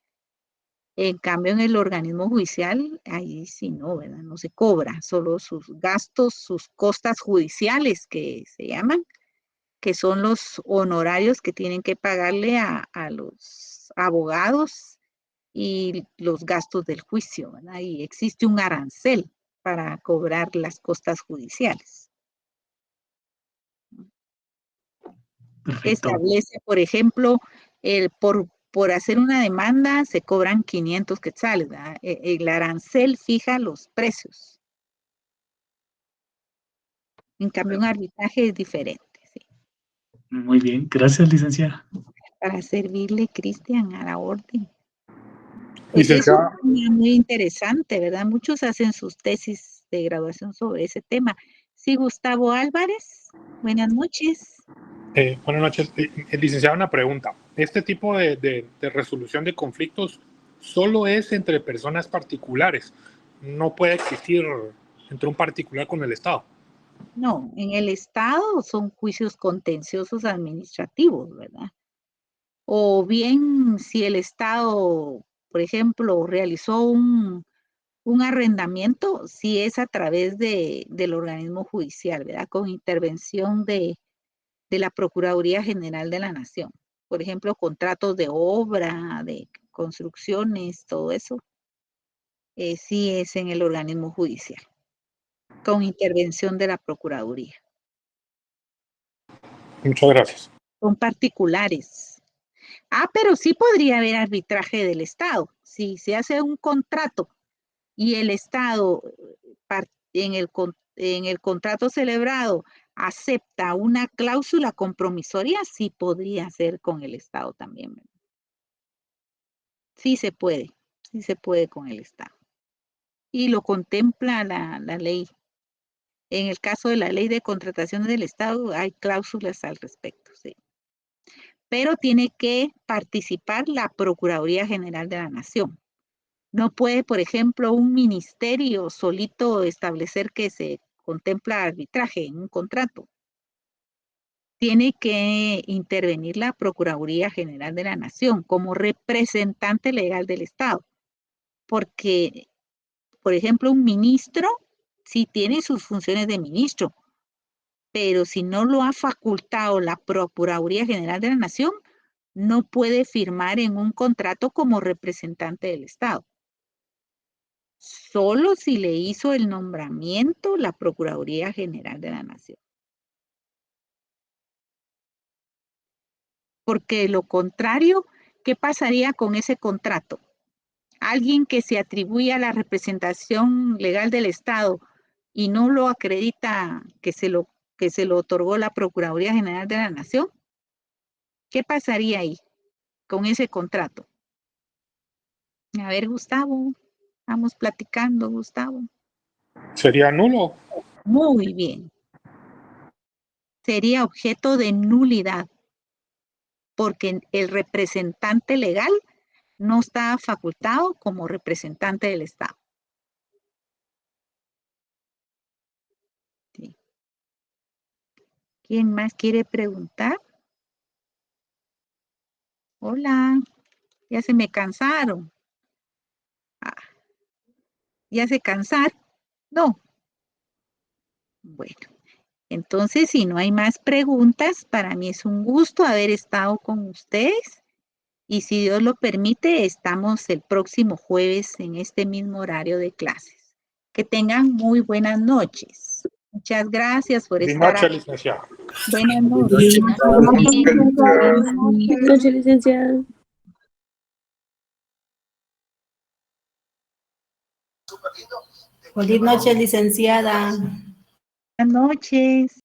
En cambio, en el organismo judicial, ahí sí no, ¿verdad? No se cobra, solo sus gastos, sus costas judiciales que se llaman, que son los honorarios que tienen que pagarle a los abogados y los gastos del juicio, ¿verdad? Y existe un arancel para cobrar las costas judiciales. Perfecto. Establece, por ejemplo, por hacer una demanda se cobran 500 quetzales, ¿verdad? El arancel fija los precios. En cambio, un arbitraje es diferente. Sí. Muy bien, gracias, licenciada. Para servirle, Cristian, a la orden. Pues es Licenciada, un tema muy interesante, ¿verdad? Muchos hacen sus tesis de graduación sobre ese tema. Sí, Gustavo Álvarez, buenas noches. buenas noches. Licenciada, una pregunta. ¿Este tipo de resolución de conflictos solo es entre personas particulares? ¿No puede existir entre un particular con el Estado? No, en el Estado son juicios contenciosos administrativos, ¿verdad? O bien si el Estado, por ejemplo, realizó un arrendamiento, si es a través del organismo judicial, ¿verdad? Con intervención de la Procuraduría General de la Nación. Por ejemplo, contratos de obra, de construcciones, todo eso, sí es en el organismo judicial, con intervención de la Procuraduría. Muchas gracias. Son particulares. Pero sí podría haber arbitraje del Estado. Si se hace un contrato y el Estado en el contrato celebrado acepta una cláusula compromisoria, sí podría ser con el Estado también. Sí se puede con el Estado. Y lo contempla la ley. En el caso de la ley de contrataciones del Estado hay cláusulas al respecto, sí. Pero tiene que participar la Procuraduría General de la Nación. No puede, por ejemplo, un ministerio solito establecer que se contempla arbitraje en un contrato. Tiene que intervenir la Procuraduría General de la Nación como representante legal del Estado, porque, por ejemplo, un ministro sí tiene sus funciones de ministro, pero si no lo ha facultado la Procuraduría General de la Nación, no puede firmar en un contrato como representante del Estado. Solo si le hizo el nombramiento la Procuraduría General de la Nación. Porque de lo contrario, ¿qué pasaría con ese contrato? Alguien que se atribuye a la representación legal del Estado y no lo acredita que se lo otorgó la Procuraduría General de la Nación, ¿qué pasaría ahí con ese contrato? A ver, Gustavo, vamos platicando, Gustavo. ¿Sería nulo? Muy bien. Sería objeto de nulidad, porque el representante legal no está facultado como representante del Estado. Sí. ¿Quién más quiere preguntar? Hola, ya se me cansaron. ¿Ya se cansaron? No. Bueno, entonces si no hay más preguntas, para mí es un gusto haber estado con ustedes y si Dios lo permite, estamos el próximo jueves en este mismo horario de clases. Que tengan muy buenas noches. Muchas gracias por Buenas estar noches, aquí. licenciada. Buenas noches. Buenas noches, licenciada. Feliz noche, licenciada. Buenas noches.